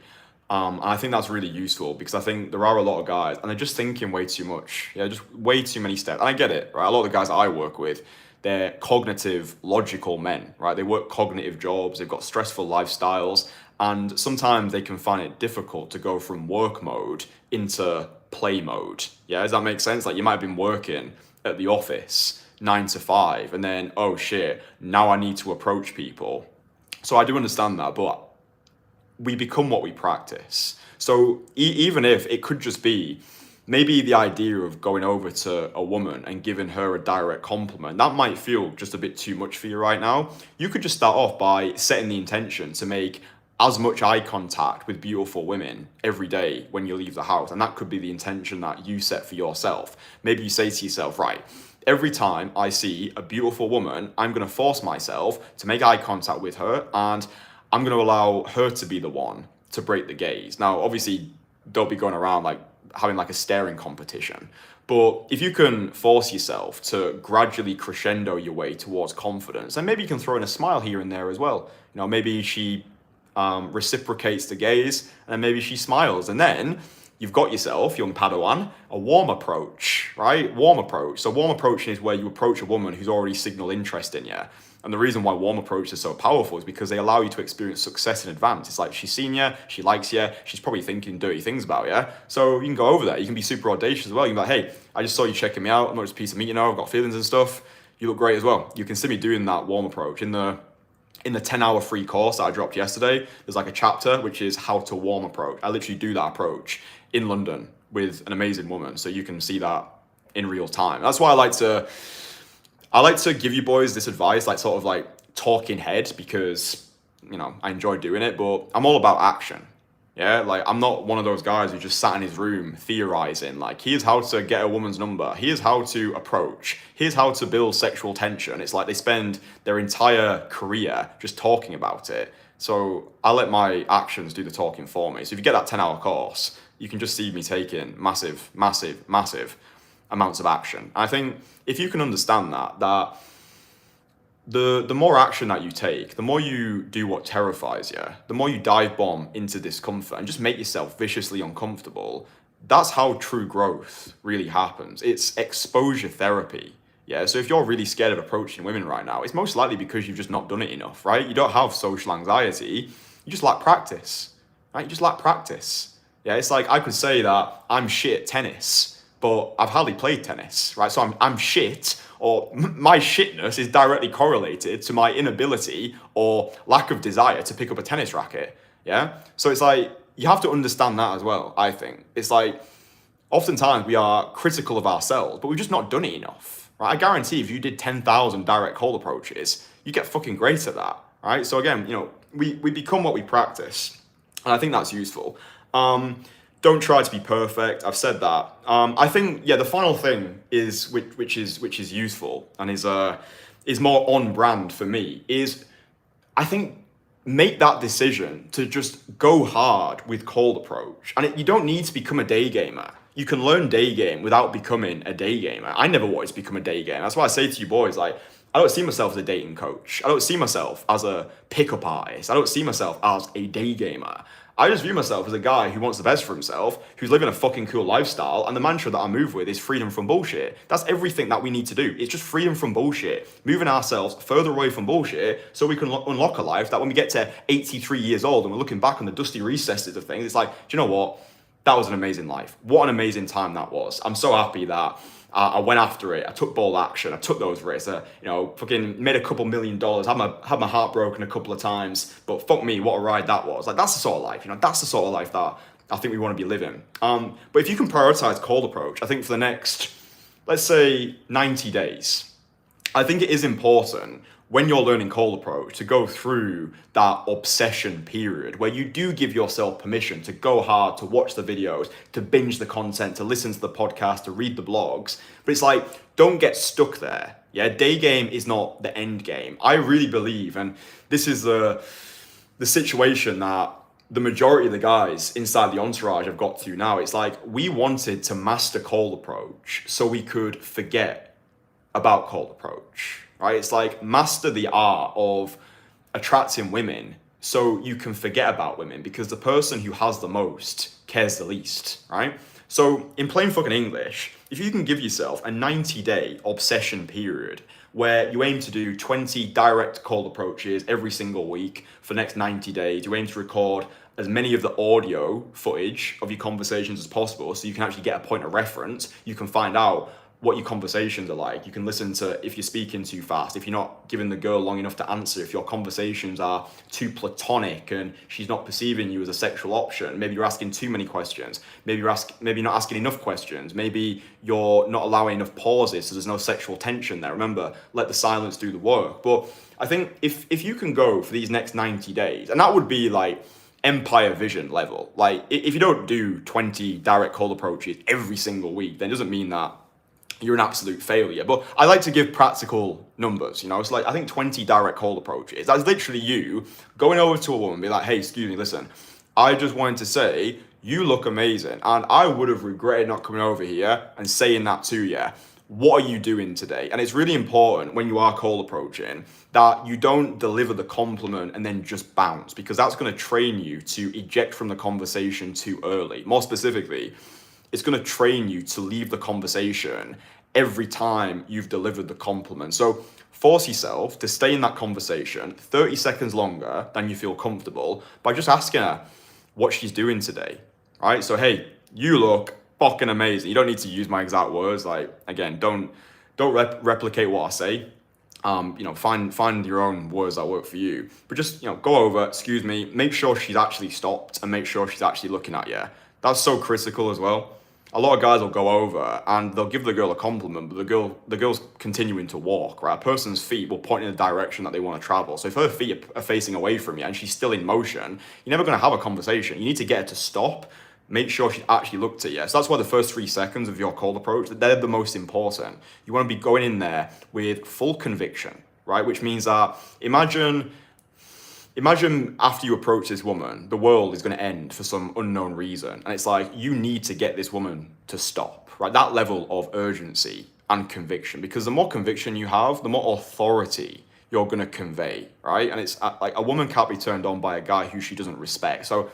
And I think that's really useful because I think there are a lot of guys and they're just thinking way too much. Yeah, just way too many steps. And I get it, right? A lot of the guys that I work with, they're cognitive, logical men, right? They work cognitive jobs, they've got stressful lifestyles, and sometimes they can find it difficult to go from work mode into play mode. Yeah, does that make sense? Like you might have been working at the office 9 to 5, and then, oh shit, now I need to approach people. So I do understand that, but we become what we practice. So even if it could just be maybe the idea of going over to a woman and giving her a direct compliment, that might feel just a bit too much for you right now. You could just start off by setting the intention to make as much eye contact with beautiful women every day when you leave the house. And that could be the intention that you set for yourself. Maybe you say to yourself, right, every time I see a beautiful woman, I'm going to force myself to make eye contact with her, and I'm going to allow her to be the one to break the gaze. Now, obviously, don't be going around like having like a staring competition. But if you can force yourself to gradually crescendo your way towards confidence, and maybe you can throw in a smile here and there as well. You know, maybe she reciprocates the gaze, and then maybe she smiles, and then you've got yourself, young Padawan, a warm approach, right? Warm approach. So warm approach is where you approach a woman who's already signaled interest in you. And the reason why warm approach is so powerful is because they allow you to experience success in advance. It's like she's seen you, she likes you, she's probably thinking dirty things about you. So you can go over there. You can be super audacious as well. You can be like, hey, I just saw you checking me out. I'm not just a piece of meat, you know, I've got feelings and stuff. You look great as well. You can see me doing that warm approach. In the 10-hour free course that I dropped yesterday, there's like a chapter which is how to warm approach. I literally do that approach in London with an amazing woman. So you can see that in real time. That's why I like to give you boys this advice, like sort of like talking head, because, you know, I enjoy doing it, but I'm all about action. Yeah, like I'm not one of those guys who just sat in his room theorizing, like here's how to get a woman's number, here's how to approach, here's how to build sexual tension. It's like they spend their entire career just talking about it. So I let my actions do the talking for me. So if you get that 10-hour course, you can just see me taking massive amounts of action. And I think if you can understand that the more action that you take, the more you do what terrifies you, the more you dive bomb into discomfort and just make yourself viciously uncomfortable, that's how true growth really happens. It's exposure therapy. Yeah, so if you're really scared of approaching women right now, it's most likely because you've just not done it enough, right? You don't have social anxiety, you just lack practice, right? You just lack practice. Yeah, it's like I could say that I'm shit at tennis, but I've hardly played tennis, right? So I'm shit, or my shitness is directly correlated to my inability or lack of desire to pick up a tennis racket, yeah? So it's like, you have to understand that as well, I think. It's like, oftentimes we are critical of ourselves, but we've just not done it enough, right? I guarantee if you did 10,000 direct call approaches, you get fucking great at that, right? So again, you know, we become what we practice, and I think that's useful. Don't try to be perfect. I've said that. I think, yeah, the final thing is which is useful and is more on brand for me is, I think, make that decision to just go hard with cold approach. And you don't need to become a day gamer. You can learn day game without becoming a day gamer. I never wanted to become a day gamer. That's why I say to you boys, like, I don't see myself as a dating coach. I don't see myself as a pickup artist. I don't see myself as a day gamer. I just view myself as a guy who wants the best for himself, who's living a fucking cool lifestyle, and the mantra that I move with is freedom from bullshit. That's everything that we need to do. It's just freedom from bullshit, moving ourselves further away from bullshit so we can unlock a life that when we get to 83 years old and we're looking back on the dusty recesses of things, it's like, do you know what? That was an amazing life. What an amazing time that was. I'm so happy that I went after it. I took bold action. I took those risks. Fucking made a couple $1 million. Had my heart broken a couple of times. But fuck me, what a ride that was. Like, that's the sort of life. That's the sort of life that I think we want to be living. But if you can prioritize cold approach, I think for the next, let's say, 90 days, I think it is important when you're learning cold approach to go through that obsession period where you do give yourself permission to go hard, to watch the videos, to binge the content, to listen to the podcast, to read the blogs. But it's like, don't get stuck there, Yeah, day game is not the end game. I really believe, and this is the situation that the majority of the guys inside the Entourage have got to now. It's like we wanted to master cold approach so we could forget about cold approach, right? It's like master the art of attracting women so you can forget about women, because the person who has the most cares the least, right? So in plain fucking English, if you can give yourself a 90-day obsession period where you aim to do 20 direct cold approaches every single week for the next 90 days, you aim to record as many of the audio footage of your conversations as possible so you can actually get a point of reference, you can find out what your conversations are like. You can listen to if you're speaking too fast, if you're not giving the girl long enough to answer, if your conversations are too platonic and she's not perceiving you as a sexual option. Maybe you're asking too many questions. Maybe you're not asking enough questions. Maybe you're not allowing enough pauses so there's no sexual tension there. Remember, let the silence do the work. But I think if you can go for these next 90 days, and that would be like empire vision level. Like if you don't do 20 direct cold approaches every single week, then it doesn't mean that you're an absolute failure. But I like to give practical numbers, It's like, I think 20 direct cold approaches, that's literally you going over to a woman and be like, hey, excuse me, listen, I just wanted to say, you look amazing. And I would have regretted not coming over here and saying that to you. What are you doing today? And it's really important when you are cold approaching that you don't deliver the compliment and then just bounce, because that's going to train you to eject from the conversation too early. More specifically, it's going to train you to leave the conversation every time you've delivered the compliment. So force yourself to stay in that conversation 30 seconds longer than you feel comfortable by just asking her what she's doing today, right? So, hey, you look fucking amazing. You don't need to use my exact words. Like, again, don't replicate what I say. Find your own words that work for you. But just, go over, excuse me, make sure she's actually stopped and make sure she's actually looking at you. That's so critical as well. A lot of guys will go over and they'll give the girl a compliment, but the girl's continuing to walk, right? A person's feet will point in the direction that they want to travel. So if her feet are facing away from you and she's still in motion, you're never going to have a conversation. You need to get her to stop, make sure she actually looked at you. So that's why the first 3 seconds of your cold approach, they're the most important. You want to be going in there with full conviction, right? Which means that imagine after you approach this woman, the world is going to end for some unknown reason. And it's like, you need to get this woman to stop, right? That level of urgency and conviction, because the more conviction you have, the more authority you're going to convey, right? And it's like, a woman can't be turned on by a guy who she doesn't respect. So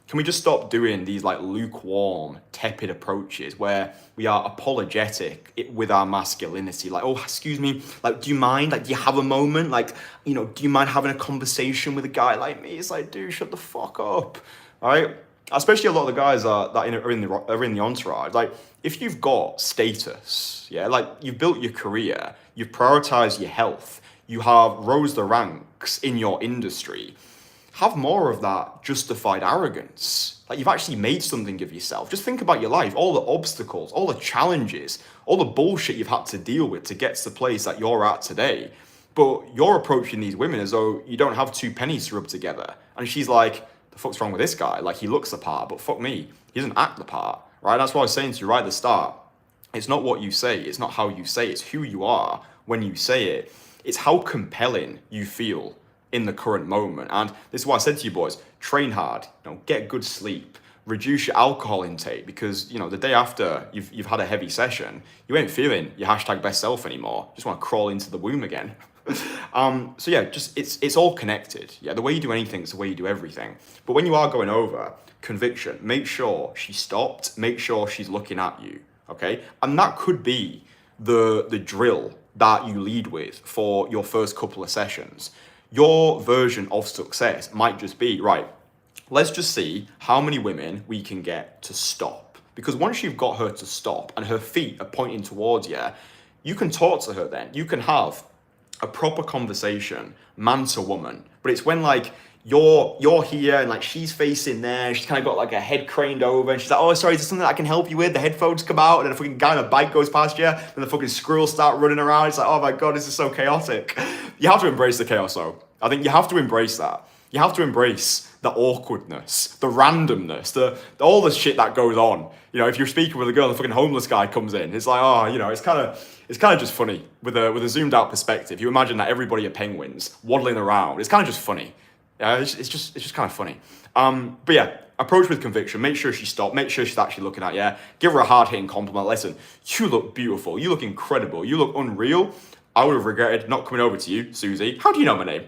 can we just stop doing these like lukewarm, tepid approaches where we are apologetic with our masculinity? Like, oh, excuse me, like, do you mind? Like, do you have a moment? Like, do you mind having a conversation with a guy like me? It's like, dude, shut the fuck up, all right? Especially a lot of the guys that are in the Entourage. Like, if you've got status, yeah, like you've built your career, you've prioritized your health, you have rose the ranks in your industry, have more of that justified arrogance. Like, you've actually made something of yourself. Just think about your life, all the obstacles, all the challenges, all the bullshit you've had to deal with to get to the place that you're at today. But you're approaching these women as though you don't have 2 pennies to rub together. And she's like, the fuck's wrong with this guy? Like, he looks the part, but fuck me, he doesn't act the part, right? That's what I was saying to you right at the start. It's not what you say, it's not how you say it, it's who you are when you say it. It's how compelling you feel in the current moment. And this is what I said to you boys, train hard, get good sleep, reduce your alcohol intake, because the day after you've had a heavy session, you ain't feeling your hashtag best self anymore. Just want to crawl into the womb again. So yeah, just it's all connected. Yeah, the way you do anything is the way you do everything. But when you are going over, conviction, make sure she stopped, make sure she's looking at you, okay? And that could be the drill that you lead with for your first couple of sessions. Your version of success might just be, right, let's just see how many women we can get to stop. Because once you've got her to stop and her feet are pointing towards you, you can talk to her then. You can have a proper conversation, man to woman. But it's when like you're here and like she's facing there, she's kind of got like a head craned over and she's like, oh, sorry, is there something that I can help you with? The headphones come out and then a fucking guy on a bike goes past you and the fucking squirrels start running around. It's like, oh my God, this is so chaotic. You have to embrace the chaos though. I think you have to embrace that. You have to embrace the awkwardness, the randomness, the all the shit that goes on. You know, if you're speaking with a girl, the fucking homeless guy comes in. It's like, oh, you know, it's kind of just funny with a zoomed out perspective. You imagine that everybody are penguins waddling around. It's kind of just funny. Yeah, it's just kind of funny. But yeah, approach with conviction. Make sure she stopped. Make sure she's actually looking at you. Give her a hard-hitting compliment. Listen, you look beautiful. You look incredible. You look unreal. I would have regretted not coming over to you, Susie. How do you know my name?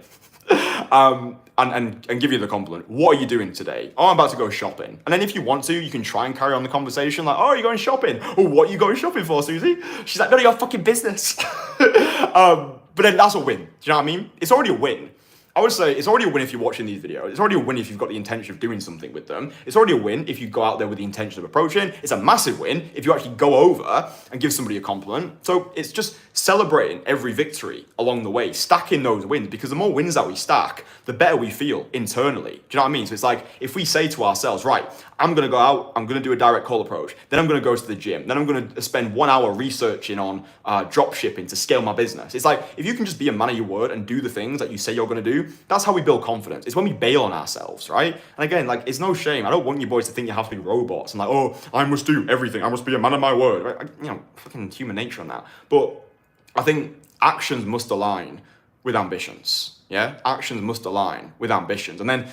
And give you the compliment. What are you doing today? Oh, I'm about to go shopping. And then if you want to, you can try and carry on the conversation like, oh, are you going shopping? Oh, what are you going shopping for, Susie? She's like, none of your fucking business. But then that's a win. Do you know what I mean? It's already a win. I would say it's already a win if you're watching these videos. It's already a win if you've got the intention of doing something with them. It's already a win if you go out there with the intention of approaching. It's a massive win if you actually go over and give somebody a compliment. So it's just celebrating every victory along the way, stacking those wins, because the more wins that we stack, the better we feel internally. Do you know what I mean? So it's like, if we say to ourselves, right, I'm going to go out, I'm going to do a direct call approach, then I'm going to go to the gym, then I'm going to spend 1 hour researching on drop shipping to scale my business. It's like, if you can just be a man of your word and do the things that you say you're going to do, that's how we build confidence. It's when we bail on ourselves, right? And again, like, it's no shame. I don't want you boys to think you have to be robots and like, oh, I must do everything. I must be a man of my word. Right? You know, fucking human nature on that. But I think actions must align with ambitions. Yeah, actions must align with ambitions. And then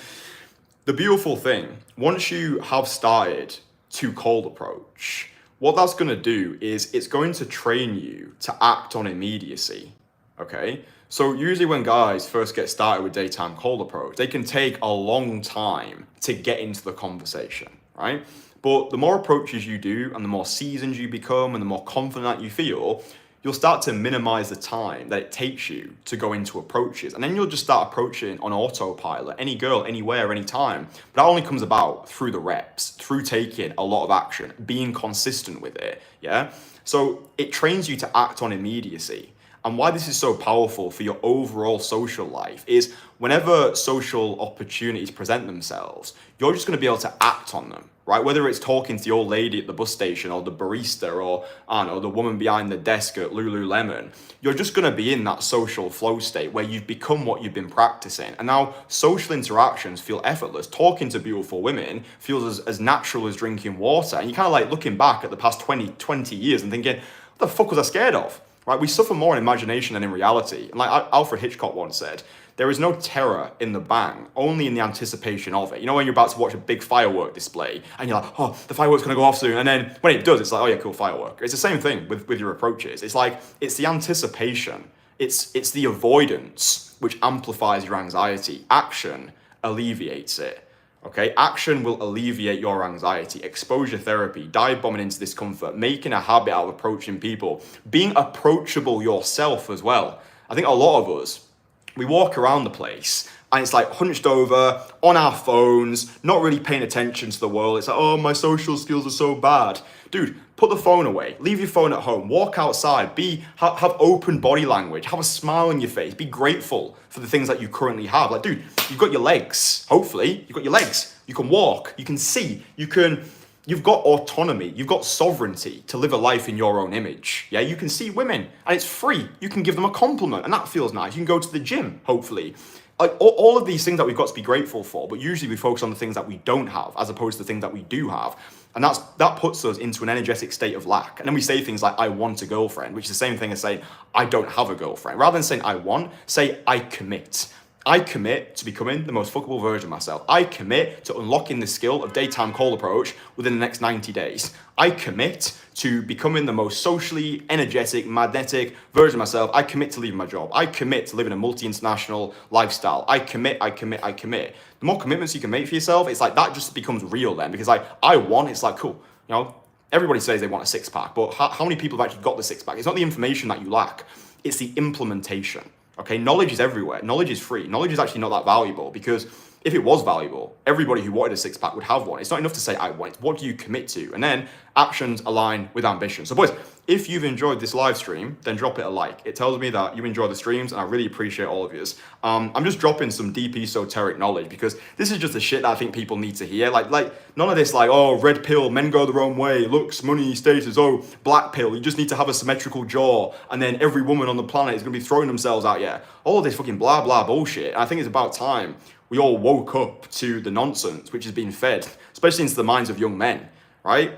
the beautiful thing, once you have started to cold approach, what that's going to do is it's going to train you to act on immediacy. Okay, so usually when guys first get started with daytime cold approach, they can take a long time to get into the conversation, right? But the more approaches you do and the more seasoned you become and the more confident that you feel, you'll start to minimize the time that it takes you to go into approaches. And then you'll just start approaching on autopilot, any girl, anywhere, anytime. But that only comes about through the reps, through taking a lot of action, being consistent with it, yeah? So it trains you to act on immediacy. And why this is so powerful for your overall social life is whenever social opportunities present themselves, you're just going to be able to act on them, right? Whether it's talking to the old lady at the bus station or the barista or, I don't know, the woman behind the desk at Lululemon, you're just going to be in that social flow state where you've become what you've been practicing. And now social interactions feel effortless. Talking to beautiful women feels as natural as drinking water. And you're kind of like looking back at the past 20 years and thinking, what the fuck was I scared of? Right, we suffer more in imagination than in reality. And like Alfred Hitchcock once said, there is no terror in the bang, only in the anticipation of it. You know, when you're about to watch a big firework display and you're like, oh, the firework's gonna go off soon. And then when it does, it's like, oh yeah, cool, firework. It's the same thing with your approaches. It's like, it's the anticipation. It's the avoidance which amplifies your anxiety. Action alleviates it. Okay, action will alleviate your anxiety. Exposure therapy, dive bombing into discomfort, making a habit out of approaching people, being approachable yourself as well. I think a lot of us, we walk around the place and it's like hunched over on our phones, not really paying attention to the world. It's like, oh, my social skills are so bad. Dude, put the phone away, leave your phone at home, walk outside, have open body language, have a smile on your face, be grateful for the things that you currently have. Like, dude, you've got your legs, hopefully, you've got your legs, you can walk, you can see, you've got autonomy, you've got sovereignty to live a life in your own image. Yeah, you can see women and it's free. You can give them a compliment and that feels nice. You can go to the gym, hopefully. Like all of these things that we've got to be grateful for, but usually we focus on the things that we don't have as opposed to the things that we do have. And that puts us into an energetic state of lack. And then we say things like, I want a girlfriend, which is the same thing as saying, I don't have a girlfriend. Rather than saying I want, say I commit. I commit to becoming the most fuckable version of myself. I commit to unlocking the skill of daytime call approach within the next 90 days. I commit to becoming the most socially energetic, magnetic version of myself. I commit to leaving my job. I commit to living a multi-international lifestyle. I commit. The more commitments you can make for yourself, it's like that just becomes real then, because like I want, it's like, cool, you know, everybody says they want a six pack, but how many people have actually got the six pack? It's not the information that you lack, it's the implementation. Okay, knowledge is everywhere. Knowledge is free. Knowledge is actually not that valuable, because if it was valuable, everybody who wanted a six pack would have one. It's not enough to say I want it. What do you commit to? And then actions align with ambition. So boys, if you've enjoyed this live stream, then drop it a like. It tells me that you enjoy the streams and I really appreciate all of you. I'm just dropping some deep esoteric knowledge because this is just the shit that I think people need to hear. Like none of this like, oh, red pill, men go the wrong way, looks, money, status, oh, black pill, you just need to have a symmetrical jaw and then every woman on the planet is going to be throwing themselves at you. All of this fucking blah, blah bullshit. And I think it's about time We all woke up to the nonsense which is being fed, especially into the minds of young men, right?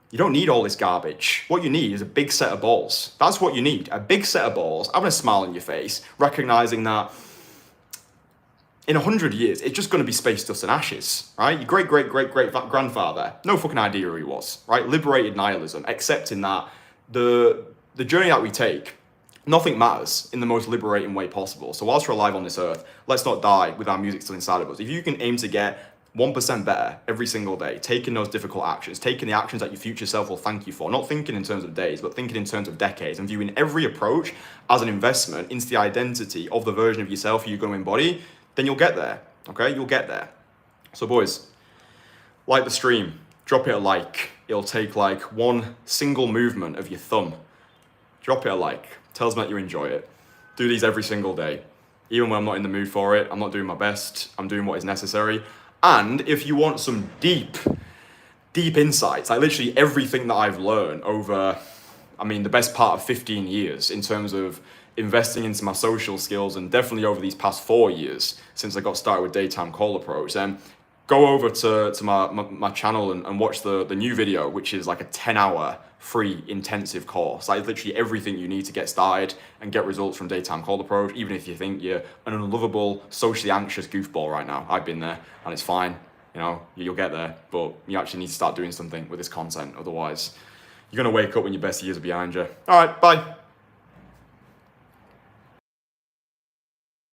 You don't need all this garbage. What you need is a big set of balls. That's what you need, a big set of balls, having a smile on your face, recognizing that in 100 years, it's just going to be space dust and ashes, right? Your great-great-great-great-grandfather, no fucking idea who he was, right? Liberated nihilism, accepting that the journey that we take, nothing matters in the most liberating way possible. So whilst we're alive on this earth, let's not die with our music still inside of us. If you can aim to get 1% better every single day, taking those difficult actions, taking the actions that your future self will thank you for, not thinking in terms of days, but thinking in terms of decades, and viewing every approach as an investment into the identity of the version of yourself you're going to embody, then you'll get there, okay? You'll get there. So boys, like the stream, drop it a like. It'll take like one single movement of your thumb. Drop it a like. Tell us that you enjoy it. Do these every single day. Even when I'm not in the mood for it, I'm not doing my best, I'm doing what is necessary. And if you want some deep insights, like literally everything that I've learned over, the best part of 15 years in terms of investing into my social skills, and definitely over these past 4 years since I got started with Daytime Call Approach, then go over to my channel and watch the new video, which is like a 10-hour free intensive course. Like literally everything you need to get started and get results from Daytime Call Approach, even if you think you're an unlovable, socially anxious goofball right now. I've been there and it's fine. You'll get there, but you actually need to start doing something with this content. Otherwise, you're going to wake up when your best years are behind you. All right, bye.